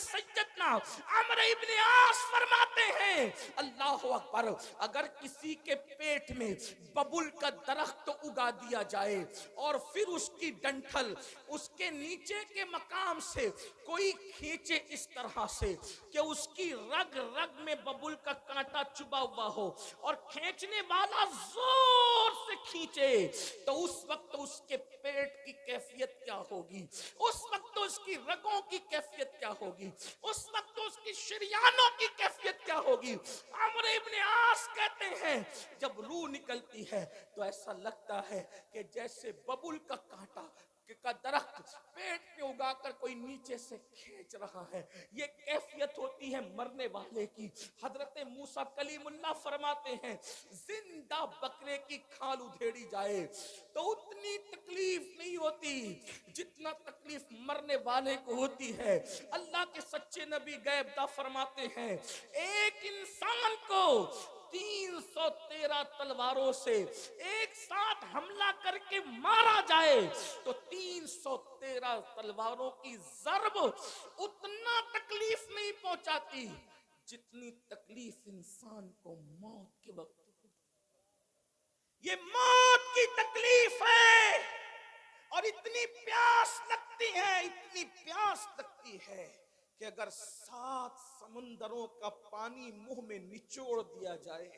सैयदना अमर इब्न आस फरमाते हैं, अल्लाह अकबर, अगर किसी के पेट में बबुल का दरख्त उगा दिया जाए और फिर उसकी डंठल उसके नीचे के मकाम से कोई खींचे इस तरह से कि उसकी रग रग में बबुल का कांटा चुभा हुआ हो और खींचने वाला जोर से खींचे, तो उस वक्त उसके पेट की कैफियत क्या होगी, उस वक्त उसकी रगों की कैफियत क्या होगी, उस वक्त उसकी शरियानों की कैफियत क्या होगी। अमर इब्न आस कहते हैं, जब रूह निकलती है तो ऐसा लगता है कि जैसे बबुल का कांटा का दरख्त पेट में उगाकर कोई नीचे से खींच रहा है। ये कैफियत होती है मरने वाले की। हजरत मूसा कलीमुल्लाह फरमाते हैं, जिंदा बकरे की खाल उधेड़ी जाए तो उतनी तकलीफ नहीं होती जितना तकलीफ मरने वाले को होती है। अल्लाह के सच्चे नबी गैबदा फरमाते हैं, एक इंसान को 313 तलवारों से एक साथ हमला करके मारा जाए तो 313 तलवारों की ज़रब उतना तकलीफ नहीं पहुंचाती जितनी तकलीफ इंसान को मौत के वक्त होती। ये मौत की तकलीफ है और इतनी प्यास लगती है, इतनी प्यास लगती है कि अगर 7 समुंदरों का पानी मुंह में निचोड़ दिया जाए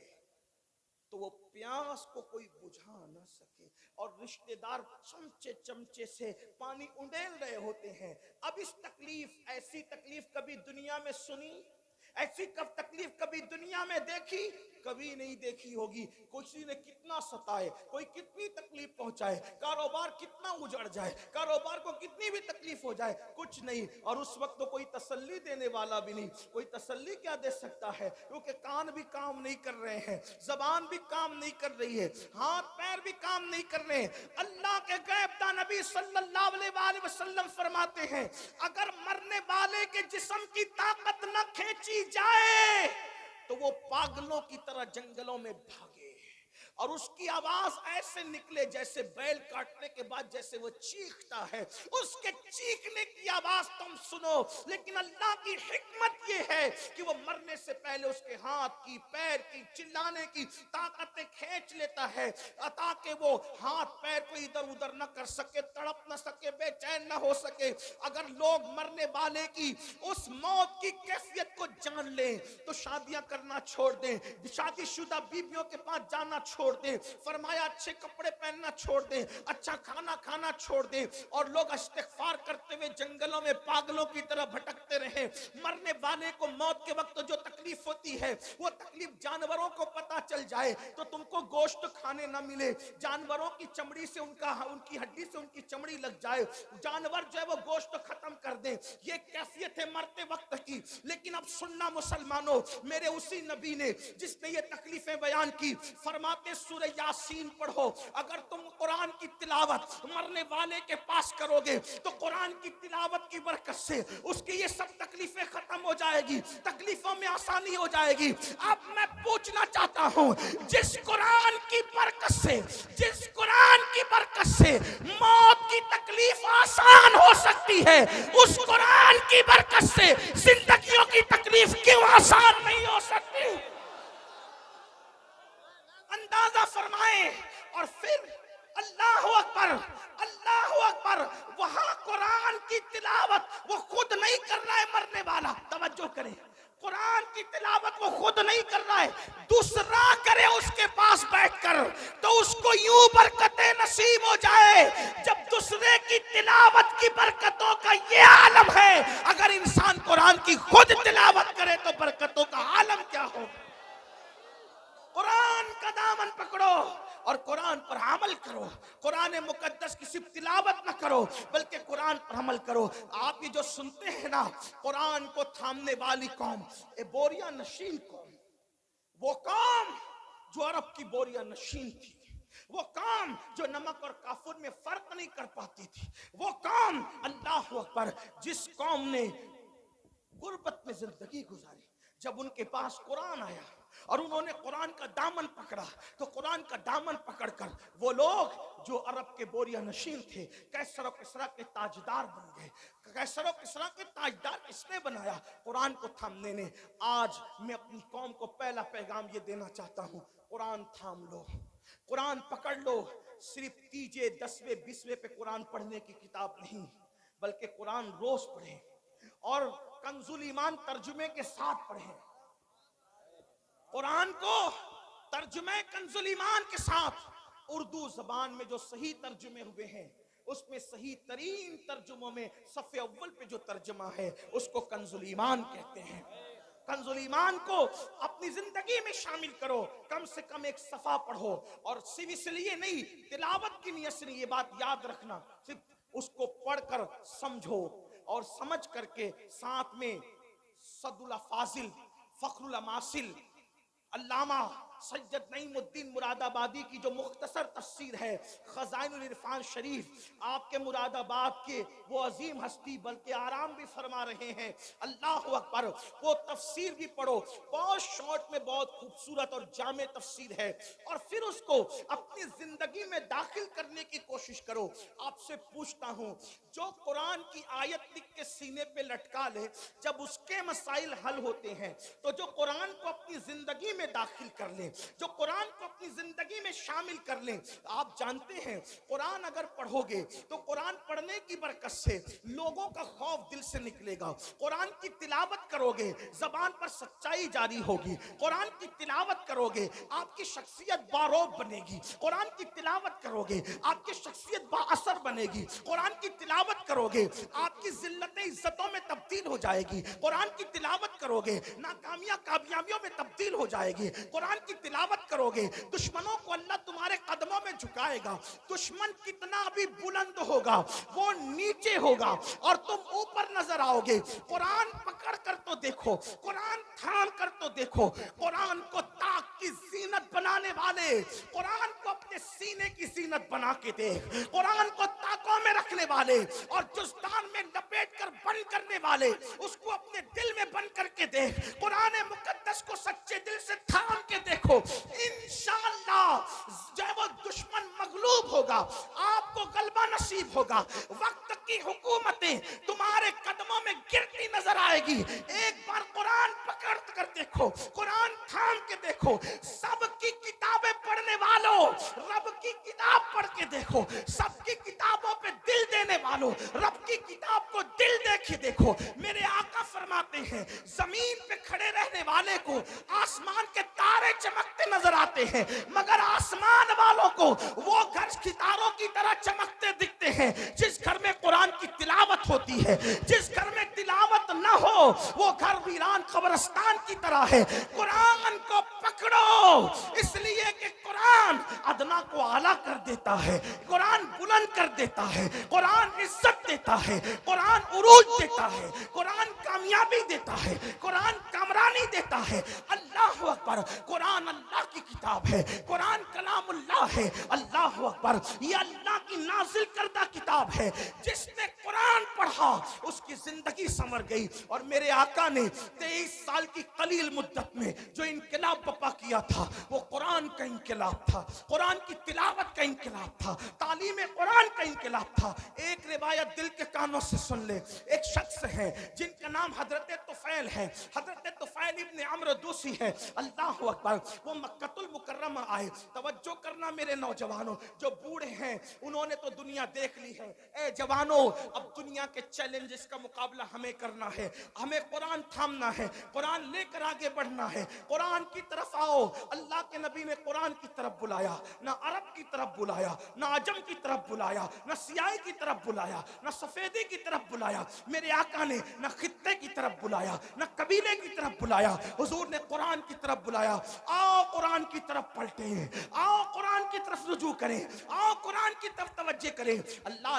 तो वो प्यास को कोई बुझा ना सके। और रिश्तेदार चमचे चमचे से पानी उंडेल रहे होते हैं। अब इस तकलीफ, ऐसी तकलीफ कभी दुनिया में सुनी, ऐसी कब तकलीफ कभी दुनिया में देखी? कभी नहीं देखी होगी। किसी ने कितना सताए, कोई कितनी तकलीफ पहुंचाए, कारोबार कितना उजड़ जाए, कारोबार को कितनी भी तकलीफ हो जाए, कुछ नहीं। और उस वक्त तो कोई तसल्ली देने वाला भी नहीं। कोई तसल्ली क्या दे सकता है, क्योंकि कान भी काम नहीं कर रहे हैं, जबान भी काम नहीं कर रही है, हाथ पैर भी काम नहीं कर रहे हैं। अल्लाह के गैबदा नबी सल्लल्लाहु अलैहि वसल्लम फरमाते हैं, अगर मरने वाले के जिस्म की ताकत न खींची जाए तो वो पागलों की तरह जंगलों में भागे और उसकी आवाज ऐसे निकले जैसे बैल काटने के बाद जैसे वो चीखता है, उसके चीखने की आवाज तुम सुनो। लेकिन अल्लाह की हिकमत ये है कि वो मरने से पहले उसके हाथ की, पैर की, चिल्लाने की ताकतें खींच लेता है ताकि वो हाथ पैर को इधर उधर न कर सके, तड़प न सके, बेचैन न हो सके। अगर लोग मरने वाले की उस मौत की कैफियत को जान लें तो शादियां करना छोड़ दें, शादीशुदा बीवियों के पास जाना छोड़ दें, फरमाया अच्छे कपड़े पहनना छोड़ दें, अच्छा खाना खाना छोड़ दें और लोग इस्तिग़फ़ार करते हुए जंगलों में पागलों की तरह भटकते रहे। मरने वाले को मौत के वक्त जो तकलीफ होती है वो तकलीफ जानवरों को पता चल जाए तो तुमको गोश्त खाने ना मिले, जानवरों की चमड़ी से उनकी हड्डी से उनकी चमड़ी लग जाए, जानवर जो है वो गोश्त खत्म कर दे, ये कैफियत है मरते वक्त की। लेकिन अब सुनना मुसलमानों, मेरे उसी नबी ने जिसने ये तकलीफें बयान की, फरमाते सूरह यासीन पढ़ो। अगर तुम कुरान की तिलावत मरने वाले के पास करोगे तो कुरान की तिलावत की बरकत से उसकी ये सब तकलीफें खत्म हो जाएगी, तकलीफों में आसानी हो जाएगी। अब मैं पूछना चाहता हूं, जिस कुरान की बरकत से, जिस कुरान की बरकत से मौत की तकलीफ आसान हो सकती है, उस कुरान की बरकत से जिंदगियों की तकलीफ क्यों आसान नहीं हो सकती? अंदाजा फरमाए। और फिर अल्लाह अकबर, अल्लाह अकबर, वहां कुरान की तिलावत वो खुद नहीं कर रहा है मरने वाला, तवज्जो करें, कुरान की तिलावत वो खुद नहीं कर रहा है, दूसरा करे उसके पास बैठकर तो उसको यूं बरकतें नसीब हो जाए। जब दूसरे की तिलावत की बरकतों का ये आलम है, अगर इंसान कुरान की खुद तिलावत करे तो बरकतों का आलम क्या हो। कुरान का दामन पकड़ो और कुरान पर अमल करो। कुरान मुकद्दस की सिर्फ तिलावत न करो बल्कि कुरान पर अमल करो। आप ये जो सुनते हैं ना, कुरान को थामने वाली कौम, ए बोरिया नशीन कौम, वो कौम जो अरब की बोरिया नशीन थी, वो कौम जो नमक और काफुर में फर्क नहीं कर पाती थी, वो कौम, अल्लाह अकबर, जिस कौम ने गुर्बत में जिंदगी गुजारी, जब उनके पास कुरान आया और उन्होंने कुरान का दामन पकड़ा। तो कुरान का दामन पकड़कर वो लोग जो अरब के बोरिया नशीन थे, कैसर और किसरा के ताजदार बन गए। कैसर और किसरा के ताजदार किसने बनाया? कुरान को थामने ने। आज मैं अपनी कौम को पहला पैगाम ये देना चाहता हूँ, कुरान थाम लो, कुरान पकड़ लो। सिर्फ तीजे 10वें 20वें पे कुरान पढ़ने की किताब नहीं, बल्कि कुरान रोज पढ़े और कंजुल ईमान तर्जुमे के साथ पढ़े। कुरान को तर्जुमे कंजुल ईमान के साथ, उर्दू जबान में जो सही तर्जुमे हुए हैं उसमें सही तरीन तर्जुमों में सफ़े अव्वल पे जो तर्जुमा है उसको कंजुल ईमान कहते हैं। कंजुल ईमान को अपनी जिंदगी में शामिल करो, कम से कम एक सफा पढ़ो। और सिर्फ इसलिए नहीं, तिलावत की नियत से नहीं, ये बात याद रखना, सिर्फ उसको पढ़कर समझो और समझ करके साथ में सदुल्ला फाजिल, फखरुल अमासिल, अल्लामा सैयद नईमुद्दीन मुरादाबादी की जो मुख्तसर तफसीर है खजाइनुल इरफान शरीफ, आपके मुरादाबाद के वो अजीम हस्ती बल्कि आराम भी फरमा रहे हैं, अल्लाह अकबर, वो तफसीर भी पढ़ो। बहुत शॉर्ट में बहुत खूबसूरत और जामे तफसीर है, और फिर उसको अपनी जिंदगी में दाखिल करने की कोशिश करो। आपसे पूछता हूँ, जो कुरान की आयत लिख के सीने पे लटका ले, जब उसके मसाइल हल होते हैं, तो जो कुरान को अपनी जिंदगी में दाखिल कर ले, जो कुरान को अपनी जिंदगी में शामिल कर ले, आप जानते हैं कुरान अगर पढ़ोगे तो कुरान पढ़ने की बरकत से लोगों का खौफ दिल से निकलेगा। कुरान की तिलावत करोगे, जबान पर सच्चाई जारी होगी। कुरान की तिलावत करोगे, आपकी शख्सियत बारोब बनेगी। कुरान की तिलावत करोगे, आपकी शख्सियत बाअसर बनेगी। कुरान की तिलावत करोगे, आपकी जिल्लतें इज्जतों में तब्दील हो जाएगी। कुरान की तिलावत करोगे, नाकामियां कामयाबियों में तब्दील हो जाएगी। कुरान की तिलावत करोगे, दुश्मनों को अल्लाह तुम्हारे कदमों में झुकाएगा। दुश्मन कितना भी बुलंद होगा वो नीचे होगा और तुम ऊपर नजर आओगे। कुरान पकड़ कर तो देखो, कुरान थाम कर तो देखो, कुरान को ताक की जीनत बनाने वाले, कुरान को अपने सीने की जीनत बना के देख, कुरान को ताकों में रखने वाले और जुस्तान में लपेट कर बंद करने वाले, उसको अपने दिल में बंद करके देख। कुरान मुकद्दस को सच्चे दिल से थाम के देखो, इंशाअल्लाह जब वो दुश्मन मगलूब होगा, आपको गलबा नसीब होगा। वक्त की हुकूमतें तुम्हारे कदमों में गिरती नजर आएगी। एक बार कुरान पकड़ कर देखो, कुरान थाम के देखो। सबकी किताबें पढ़ने वालों, रब की किताब पढ़ के देखो। सबकी किताबों पे दिल देने वालों, रब की किताब को दिल दे के देखो। मेरे आका फरमाते हैं, जमीन पे खड़े रहने वाले को आसमान के तारे चमकते नजर आते हैं, मगर आसमान वालों को वो घर सितारों की तरह चमकते दिखते हैं जिस घर में कुरान की तिलावत होती है। जिस घर में तिलावत न हो वो घर वीरान कब्रिस्तान की तरह है। कुरान को पकड़ो, इसलिए कि कुरान अदना को आला कर देता है, कुरान बुलंद कर देता है, कुरान इज्जत देता है, कुरान उरूज देता है, कुरान कामयाबी देता है, कुरान कामरानी देता है। अल्लाह अकबर, कुरान अल्लाह की किताब है, कुरान कलामुल्लाह है। अल्लाह अकबर, ये अल्लाह की नाजिल करदा किताब है। जिसने कुरान पढ़ा उसकी जिंदगी संवर गई। और मेरे आका ने 23 साल की कलील मुद्दत में जो इनकलाब बपा किया था वो कुरान का इनकलाब था, कुरान की तिलावत का इनकलाब था, तालीम कुरान का इनकलाब था। एक रिवायत दिल के कानों से सुन ले। एक शख्स है जिनका नाम हजरत तुफैल है, हजरत तुफैल इब्न अम्र दूसी है। अल्लाह अकबर, वो मक्कतुल मुकर्रमा आए। तवज्जो करना मेरे नौजवानों, जो बूढ़े हैं उन्होंने तो दुनिया देख ली है। ए जवानों, अब दुनिया के चैलेंजेस का मुकाबला हमें करना है, हमें कुरान थामना है, कुरान लेकर आगे बढ़ना है। कुरान की तरफ आओ। अल्लाह के नबी ने कुरान की तरफ बुलाया, ना अरब की तरफ बुलाया, ना अजम की तरफ बुलाया, ना सियाही की तरफ बुलाया, ना सफेदी की तरफ बुलाया। मेरे आका ने ना खित्ते की तरफ बुलाया, ना कबीले की तरफ बुलाया, हुजूर ने कुरान की तरफ बुलाया। आओ कुरान की तरफ पलटे, आओ कुरान की तरफ रुजू करें, आओ कुरान की तरफ तवज्जो करें। अल्लाह